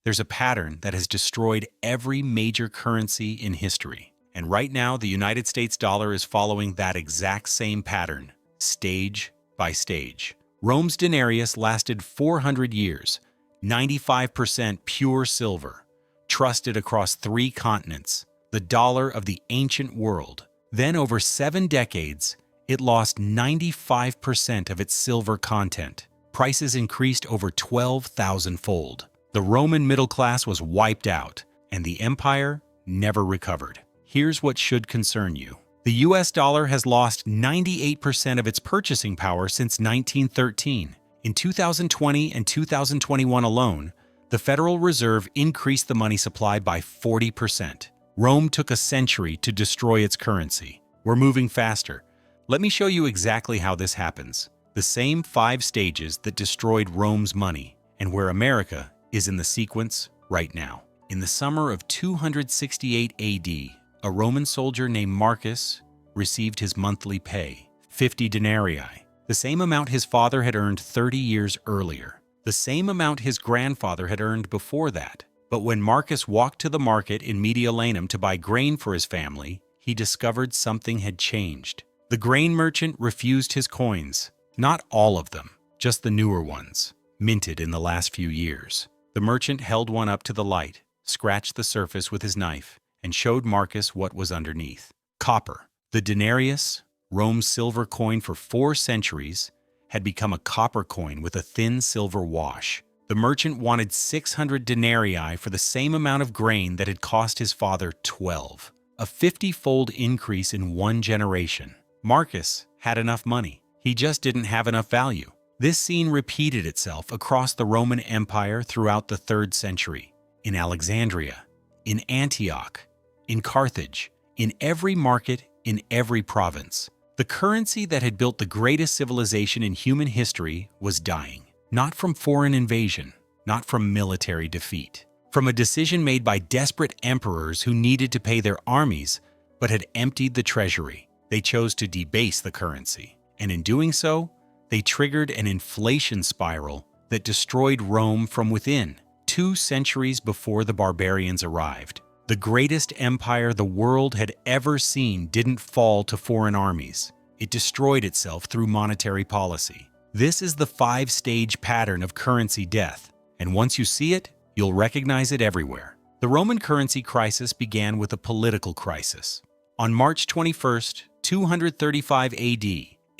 There's a pattern that has destroyed every major currency in history. And right now, the United States dollar is following that exact same pattern, stage by stage. Rome's denarius lasted 400 years, 95% pure silver, trusted across 3 continents, the dollar of the ancient world. Then, over 7 decades, it lost 95% of its silver content. Prices increased over 12,000-fold. The Roman middle class was wiped out, and the empire never recovered. Here's what should concern you. The US dollar has lost 98% of its purchasing power since 1913. In 2020 and 2021 alone, the Federal Reserve increased the money supply by 40%. Rome took a century to destroy its currency. We're moving faster. Let me show you exactly how this happens. The same 5 stages that destroyed Rome's money, and where America is in the sequence right now. In the summer of 268 AD, a Roman soldier named Marcus received his monthly pay, 50 denarii, the same amount his father had earned 30 years earlier, the same amount his grandfather had earned before that. But when Marcus walked to the market in Mediolanum to buy grain for his family, he discovered something had changed. The grain merchant refused his coins. Not all of them, just the newer ones, minted in the last few years. The merchant held one up to the light, scratched the surface with his knife, and showed Marcus what was underneath. Copper. The denarius, Rome's silver coin for 4 centuries, had become a copper coin with a thin silver wash. The merchant wanted 600 denarii for the same amount of grain that had cost his father 12. A 50-fold increase in 1 generation. Marcus had enough money. He just didn't have enough value. This scene repeated itself across the Roman Empire throughout the 3rd century. In Alexandria, in Antioch, in Carthage, in every market, in every province. The currency that had built the greatest civilization in human history was dying. Not from foreign invasion, not from military defeat. From a decision made by desperate emperors who needed to pay their armies, but had emptied the treasury. They chose to debase the currency. And in doing so, they triggered an inflation spiral that destroyed Rome from within. 2 centuries before the barbarians arrived, the greatest empire the world had ever seen didn't fall to foreign armies. It destroyed itself through monetary policy. This is the 5-stage pattern of currency death, and once you see it, you'll recognize it everywhere. The Roman currency crisis began with a political crisis. On March 21, 235 AD,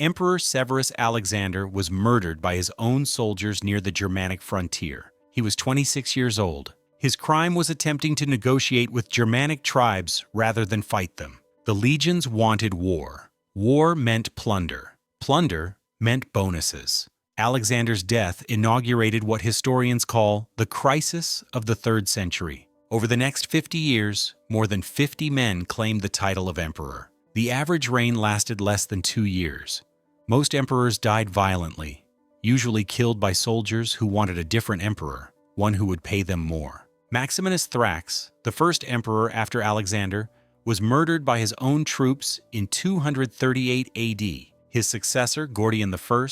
Emperor Severus Alexander was murdered by his own soldiers near the Germanic frontier. He was 26 years old. His crime was attempting to negotiate with Germanic tribes rather than fight them. The legions wanted war. War meant plunder. Plunder meant bonuses. Alexander's death inaugurated what historians call the crisis of the 3rd century. Over the next 50 years, more than 50 men claimed the title of emperor. The average reign lasted less than 2 years. Most emperors died violently, usually killed by soldiers who wanted a different emperor, one who would pay them more. Maximinus Thrax, the first emperor after Alexander, was murdered by his own troops in 238 AD. His successor, Gordian I,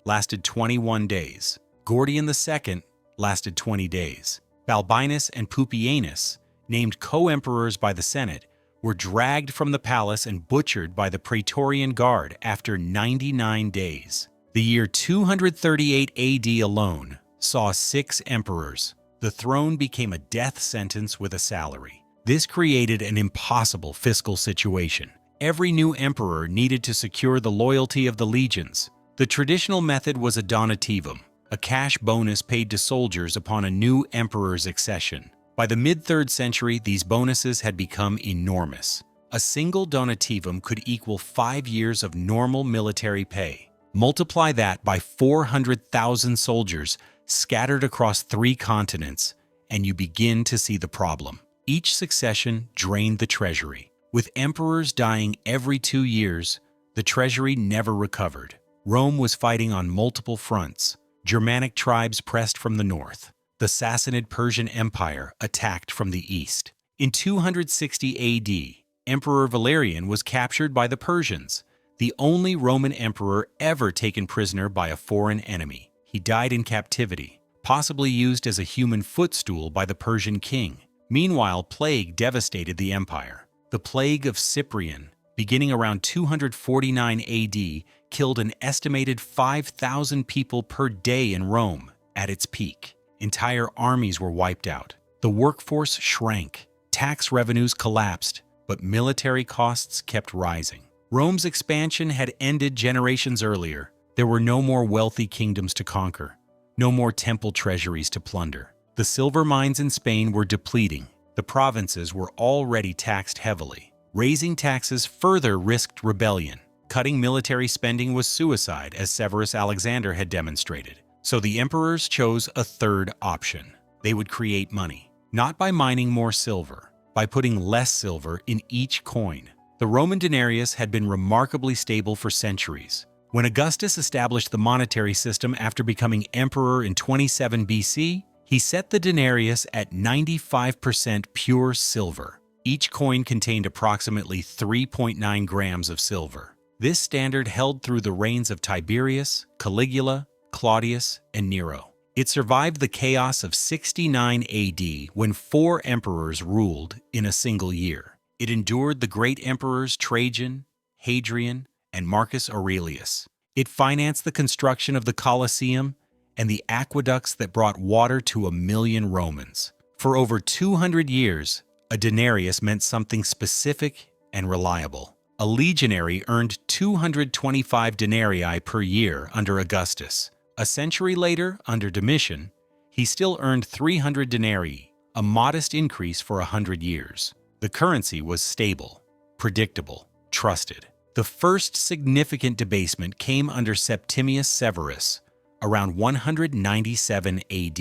lasted 21 days. Gordian II lasted 20 days. Balbinus and Pupienus, named co-emperors by the Senate, were dragged from the palace and butchered by the Praetorian Guard after 99 days. The year 238 AD alone saw 6 emperors. The throne became a death sentence with a salary. This created an impossible fiscal situation. Every new emperor needed to secure the loyalty of the legions. The traditional method was a donativum, a cash bonus paid to soldiers upon a new emperor's accession. By the mid-3rd century, these bonuses had become enormous. A single donativum could equal 5 years of normal military pay. Multiply that by 400,000 soldiers scattered across 3 continents, and you begin to see the problem. Each succession drained the treasury. With emperors dying every 2 years, the treasury never recovered. Rome was fighting on multiple fronts. Germanic tribes pressed from the north. The Sassanid Persian Empire attacked from the east. In 260 AD, Emperor Valerian was captured by the Persians, the only Roman emperor ever taken prisoner by a foreign enemy. He died in captivity. possibly used as a human footstool by the Persian king. Meanwhile, plague devastated the empire. The plague of Cyprian, beginning around 249 AD, killed an estimated 5,000 people per day in Rome at its peak. Entire armies were wiped out. The workforce shrank. Tax revenues collapsed, but military costs kept rising. Rome's expansion had ended generations earlier. There were no more wealthy kingdoms to conquer, no more temple treasuries to plunder. The silver mines in Spain were depleting. The provinces were already taxed heavily. Raising taxes further risked rebellion. Cutting military spending was suicide, as Severus Alexander had demonstrated. So the emperors chose a third option. They would create money, not by mining more silver, by putting less silver in each coin. The Roman denarius had been remarkably stable for centuries. When Augustus established the monetary system after becoming emperor in 27 BC, he set the denarius at 95% pure silver. Each coin contained approximately 3.9 grams of silver. This standard held through the reigns of Tiberius, Caligula, Claudius, and Nero. It survived the chaos of 69 AD when 4 emperors ruled in a single year. It endured the great emperors Trajan, Hadrian, and Marcus Aurelius. It financed the construction of the Colosseum and the aqueducts that brought water to 1 million Romans. For over 200 years, a denarius meant something specific and reliable. A legionary earned 225 denarii per year under Augustus. A century later, under Domitian, he still earned 300 denarii, a modest increase for 100 years. The currency was stable, predictable, trusted. The first significant debasement came under Septimius Severus, around 197 AD.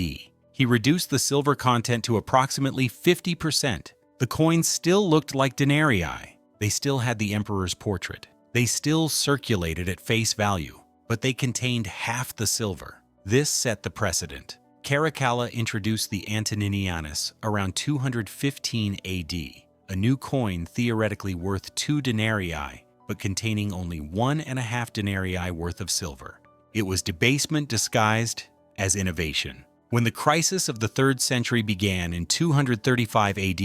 He reduced the silver content to approximately 50%. The coins still looked like denarii. They still had the emperor's portrait. They still circulated at face value, but they contained half the silver. This set the precedent. Caracalla introduced the Antoninianus around 215 AD, a new coin theoretically worth 2 denarii, but containing only 1.5 denarii worth of silver. It was debasement disguised as innovation. When the crisis of the 3rd century began in 235 AD,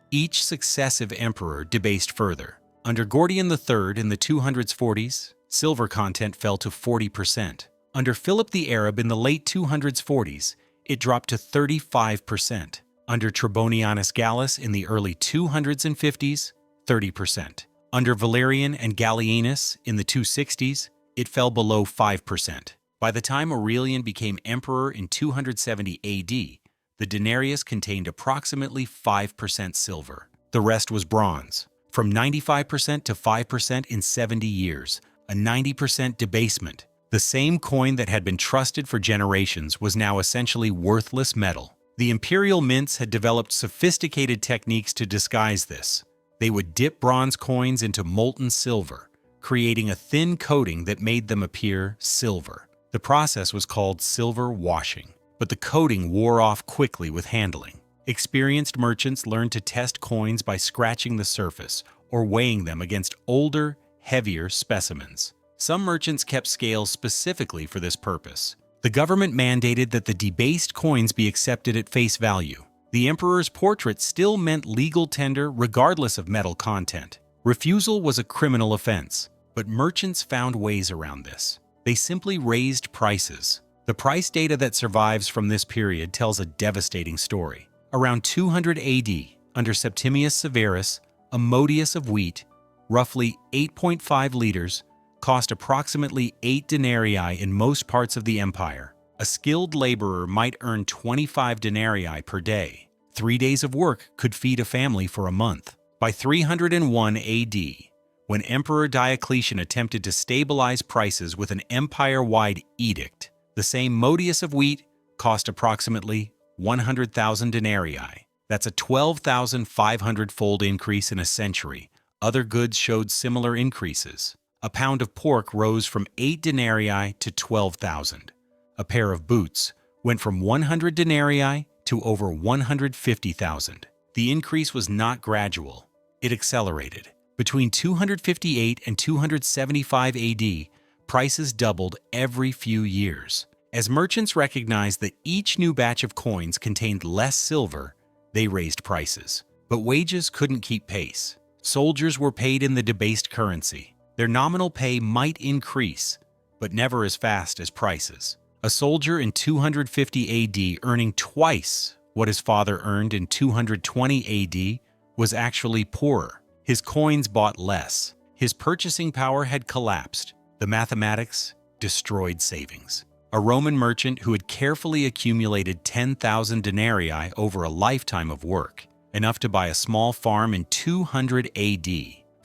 each successive emperor debased further. Under Gordian III in the 240s, silver content fell to 40%. Under Philip the Arab in the late 240s, it dropped to 35%. Under Trebonianus Gallus in the early 250s, 30%. Under Valerian and Gallienus in the 260s, it fell below 5%. By the time Aurelian became emperor in 270 AD, the denarius contained approximately 5% silver. The rest was bronze. From 95% to 5% in 70 years, a 90% debasement. The same coin that had been trusted for generations was now essentially worthless metal. The imperial mints had developed sophisticated techniques to disguise this. They would dip bronze coins into molten silver, creating a thin coating that made them appear silver. The process was called silver washing, but the coating wore off quickly with handling. Experienced merchants learned to test coins by scratching the surface or weighing them against older, heavier specimens. Some merchants kept scales specifically for this purpose. The government mandated that the debased coins be accepted at face value. The emperor's portrait still meant legal tender regardless of metal content. Refusal was a criminal offense, but merchants found ways around this. They simply raised prices. The price data that survives from this period tells a devastating story. Around 200 AD, under Septimius Severus, a modius of wheat, roughly 8.5 liters, cost approximately 8 denarii in most parts of the empire. A skilled laborer might earn 25 denarii per day. 3 days of work could feed a family for a month. By 301 AD, when Emperor Diocletian attempted to stabilize prices with an empire-wide edict, the same modius of wheat cost approximately 100,000 denarii. That's a 12,500-fold increase in a century. Other goods showed similar increases. A pound of pork rose from 8 denarii to 12,000. A pair of boots went from 100 denarii to over 150,000. The increase was not gradual. It accelerated. Between 258 and 275 AD, prices doubled every few years. As merchants recognized that each new batch of coins contained less silver, they raised prices. But wages couldn't keep pace. Soldiers were paid in the debased currency. Their nominal pay might increase, but never as fast as prices. A soldier in 250 AD earning twice what his father earned in 220 AD was actually poorer. His coins bought less. His purchasing power had collapsed. The mathematics destroyed savings. A Roman merchant who had carefully accumulated 10,000 denarii over a lifetime of work, enough to buy a small farm in 200 AD,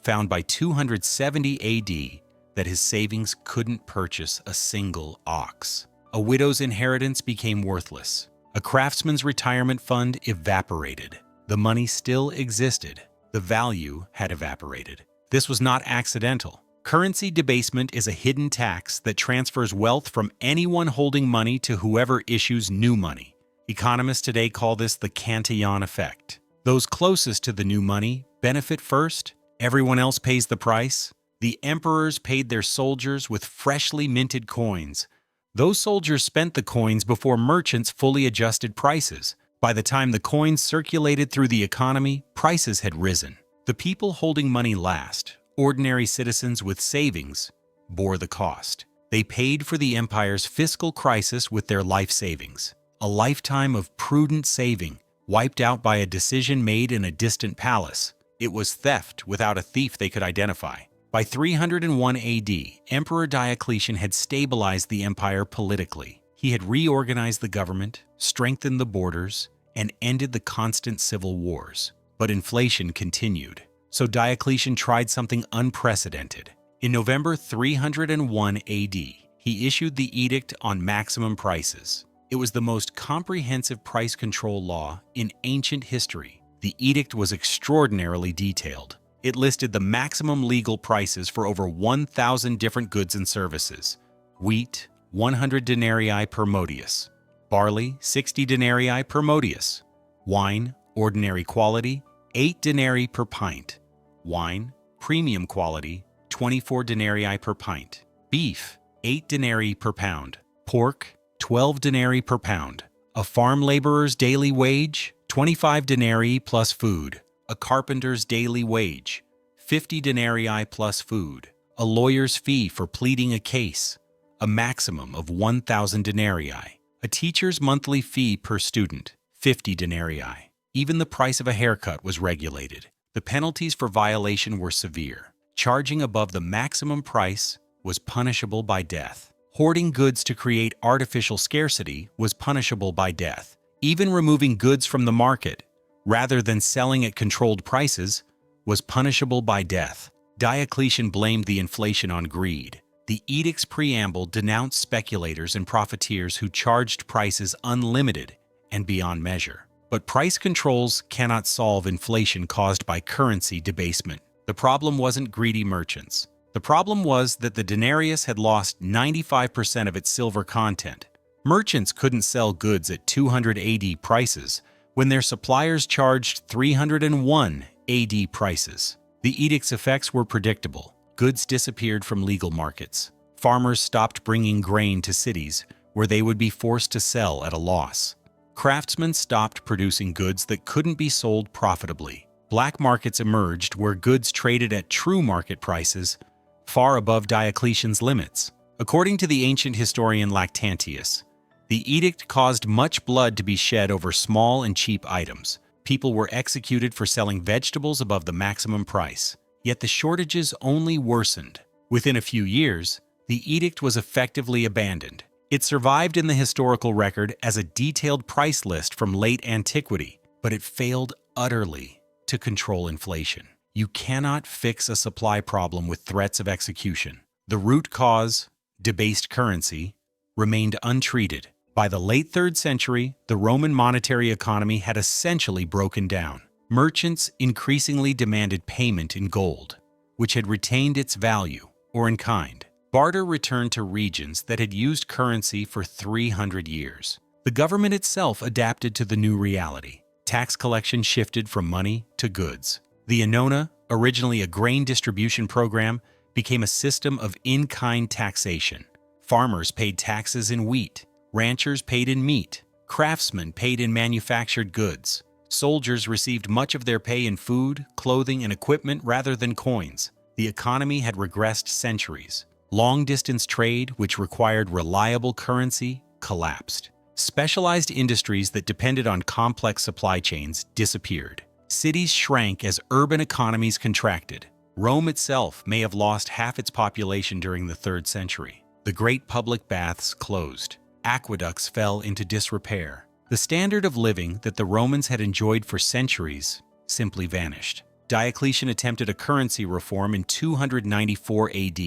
found by 270 AD that his savings couldn't purchase a single ox. A widow's inheritance became worthless. A craftsman's retirement fund evaporated. The money still existed. The value had evaporated. This was not accidental. Currency debasement is a hidden tax that transfers wealth from anyone holding money to whoever issues new money. Economists today call this the Cantillon effect. Those closest to the new money benefit first. Everyone else pays the price. The emperors paid their soldiers with freshly minted coins. Those soldiers spent the coins before merchants fully adjusted prices. By the time the coins circulated through the economy, prices had risen. The people holding money last, ordinary citizens with savings, bore the cost. They paid for the empire's fiscal crisis with their life savings. A lifetime of prudent saving, wiped out by a decision made in a distant palace. It was theft without a thief they could identify. By 301 AD, Emperor Diocletian had stabilized the empire politically. He had reorganized the government, strengthened the borders, and ended the constant civil wars. But inflation continued. So Diocletian tried something unprecedented. In November 301 AD, he issued the Edict on Maximum Prices. It was the most comprehensive price control law in ancient history. The edict was extraordinarily detailed. It listed the maximum legal prices for over 1,000 different goods and services. Wheat, 100 denarii per modius. Barley, 60 denarii per modius. Wine, ordinary quality, 8 denarii per pint. Wine, premium quality, 24 denarii per pint. Beef, 8 denarii per pound. Pork, 12 denarii per pound. A farm laborer's daily wage, 25 denarii plus food. A carpenter's daily wage, 50 denarii plus food. A lawyer's fee for pleading a case, a maximum of 1,000 denarii. A teacher's monthly fee per student, 50 denarii. Even the price of a haircut was regulated. The penalties for violation were severe. Charging above the maximum price was punishable by death. Hoarding goods to create artificial scarcity was punishable by death. Even removing goods from the market, rather than selling at controlled prices, was punishable by death. Diocletian blamed the inflation on greed. The edict's preamble denounced speculators and profiteers who charged prices unlimited and beyond measure. But price controls cannot solve inflation caused by currency debasement. The problem wasn't greedy merchants. The problem was that the denarius had lost 95% of its silver content. Merchants couldn't sell goods at 200 AD prices when their suppliers charged 301 AD prices. The edict's effects were predictable. Goods disappeared from legal markets. Farmers stopped bringing grain to cities where they would be forced to sell at a loss. Craftsmen stopped producing goods that couldn't be sold profitably. Black markets emerged where goods traded at true market prices, far above Diocletian's limits. According to the ancient historian Lactantius, the edict caused much blood to be shed over small and cheap items. People were executed for selling vegetables above the maximum price. Yet the shortages only worsened. Within a few years, the edict was effectively abandoned. It survived in the historical record as a detailed price list from late antiquity, but it failed utterly to control inflation. You cannot fix a supply problem with threats of execution. The root cause, debased currency, remained untreated. By the late 3rd century, the Roman monetary economy had essentially broken down. Merchants increasingly demanded payment in gold, which had retained its value, or in kind. Barter returned to regions that had used currency for 300 years. The government itself adapted to the new reality. Tax collection shifted from money to goods. The annona, originally a grain distribution program, became a system of in-kind taxation. Farmers paid taxes in wheat, Ranchers paid in meat. Craftsmen paid in manufactured goods. Soldiers received much of their pay in food, clothing, and equipment rather than coins. The economy had regressed centuries. Long-distance trade, which required reliable currency, collapsed. Specialized industries that depended on complex supply chains disappeared. Cities shrank as urban economies contracted. Rome itself may have lost half its population during the 3rd century. The great public baths closed. Aqueducts fell into disrepair. The standard of living that the Romans had enjoyed for centuries simply vanished. Diocletian attempted a currency reform in 294 AD,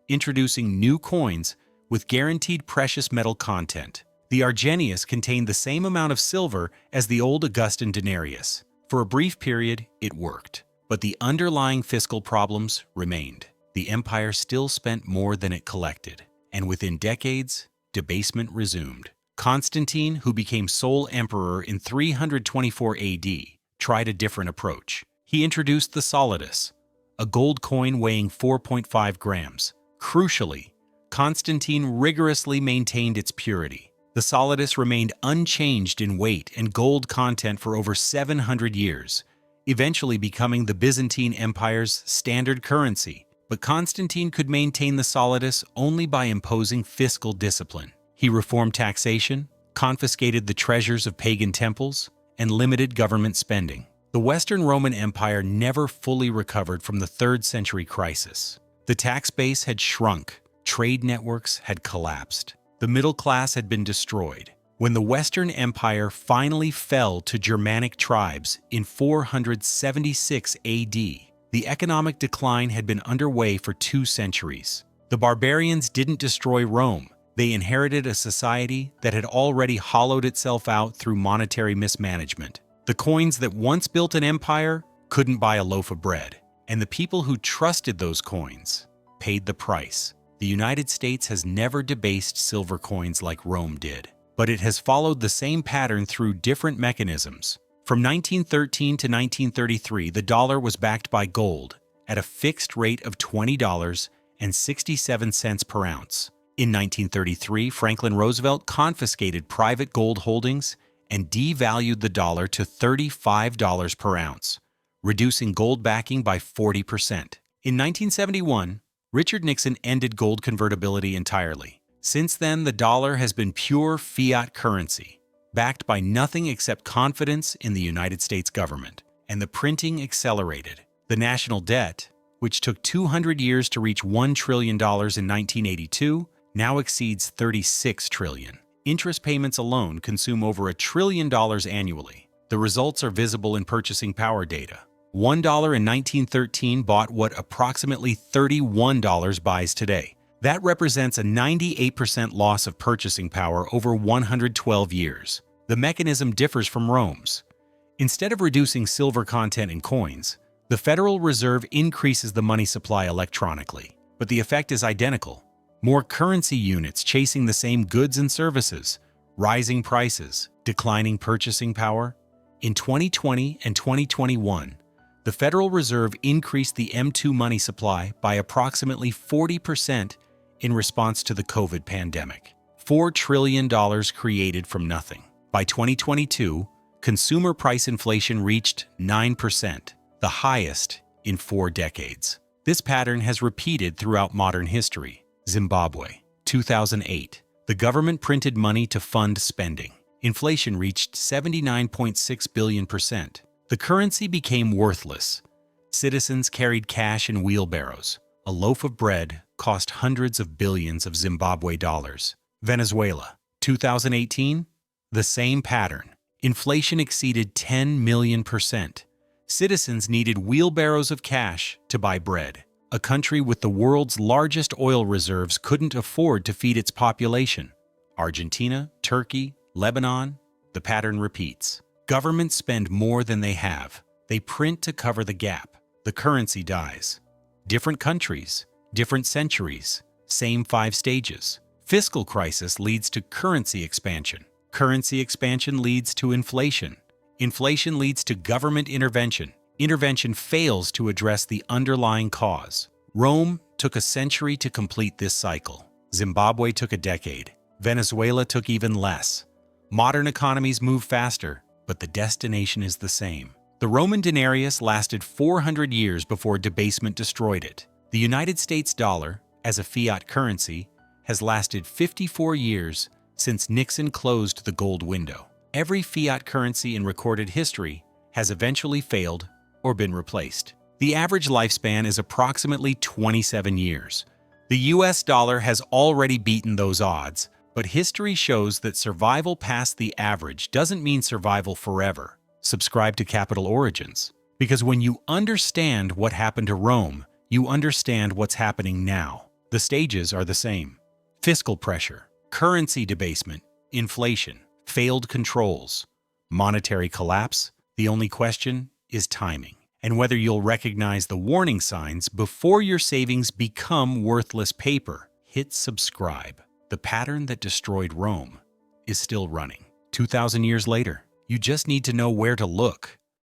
introducing new coins with guaranteed precious metal content. The Argenius contained the same amount of silver as the old Augustan denarius. For a brief period, it worked, but the underlying fiscal problems remained. The empire still spent more than it collected, and within decades, debasement resumed. Constantine, who became sole emperor in 324 AD, tried a different approach. He introduced the solidus, a gold coin weighing 4.5 grams. Crucially, Constantine rigorously maintained its purity. The solidus remained unchanged in weight and gold content for over 700 years, eventually becoming the Byzantine Empire's standard currency. But Constantine could maintain the solidus only by imposing fiscal discipline. He reformed taxation, confiscated the treasures of pagan temples, and limited government spending. The Western Roman Empire never fully recovered from the 3rd century crisis. The tax base had shrunk, trade networks had collapsed, the middle class had been destroyed. When the Western Empire finally fell to Germanic tribes in 476 AD, the economic decline had been underway for 2 centuries. The barbarians didn't destroy Rome. They inherited a society that had already hollowed itself out through monetary mismanagement. The coins that once built an empire couldn't buy a loaf of bread, and the people who trusted those coins paid the price. The United States has never debased silver coins like Rome did, but it has followed the same pattern through different mechanisms. From 1913 to 1933, the dollar was backed by gold at a fixed rate of $20.67 per ounce. In 1933, Franklin Roosevelt confiscated private gold holdings and devalued the dollar to $35 per ounce, reducing gold backing by 40%. In 1971, Richard Nixon ended gold convertibility entirely. Since then, the dollar has been pure fiat currency, backed by nothing except confidence in the United States government, and the printing accelerated. The national debt, which took 200 years to reach $1 trillion in 1982, now exceeds $36 trillion. Interest payments alone consume over $1 trillion annually. The results are visible in purchasing power data. $1 in 1913 bought what approximately $31 buys today. That represents a 98% loss of purchasing power over 112 years. The mechanism differs from Rome's. Instead of reducing silver content in coins, the Federal Reserve increases the money supply electronically. But the effect is identical. More currency units chasing the same goods and services, rising prices, declining purchasing power. In 2020 and 2021, the Federal Reserve increased the M2 money supply by approximately 40% in response to the COVID pandemic. $4 trillion created from nothing. By 2022, consumer price inflation reached 9%, the highest in 4 decades. This pattern has repeated throughout modern history. Zimbabwe, 2008. The government printed money to fund spending. Inflation reached 79.6 billion%. The currency became worthless. Citizens carried cash in wheelbarrows. A loaf of bread cost hundreds of billions of Zimbabwe dollars. Venezuela, 2018. The same pattern. Inflation exceeded 10 million%. Citizens needed wheelbarrows of cash to buy bread. A country with the world's largest oil reserves couldn't afford to feed its population. Argentina, Turkey, Lebanon, the pattern repeats. Governments spend more than they have. They print to cover the gap. The currency dies. Different countries, different centuries, same 5 stages. Fiscal crisis leads to currency expansion. Currency expansion leads to inflation. Inflation leads to government intervention. Intervention fails to address the underlying cause. Rome took a century to complete this cycle. Zimbabwe took a decade. Venezuela took even less. Modern economies move faster, but the destination is the same. The Roman denarius lasted 400 years before debasement destroyed it. The United States dollar, as a fiat currency, has lasted 54 years since Nixon closed the gold window. Every fiat currency in recorded history has eventually failed or been replaced. The average lifespan is approximately 27 years. The US dollar has already beaten those odds, but history shows that survival past the average doesn't mean survival forever. Subscribe to Capital Origins, because when you understand what happened to Rome, you understand what's happening now. The stages are the same. Fiscal pressure, currency debasement, inflation, failed controls, monetary collapse. The only question is timing, and whether you'll recognize the warning signs before your savings become worthless paper. Hit subscribe. The pattern that destroyed Rome is still running. 2,000 years later, you just need to know where to look.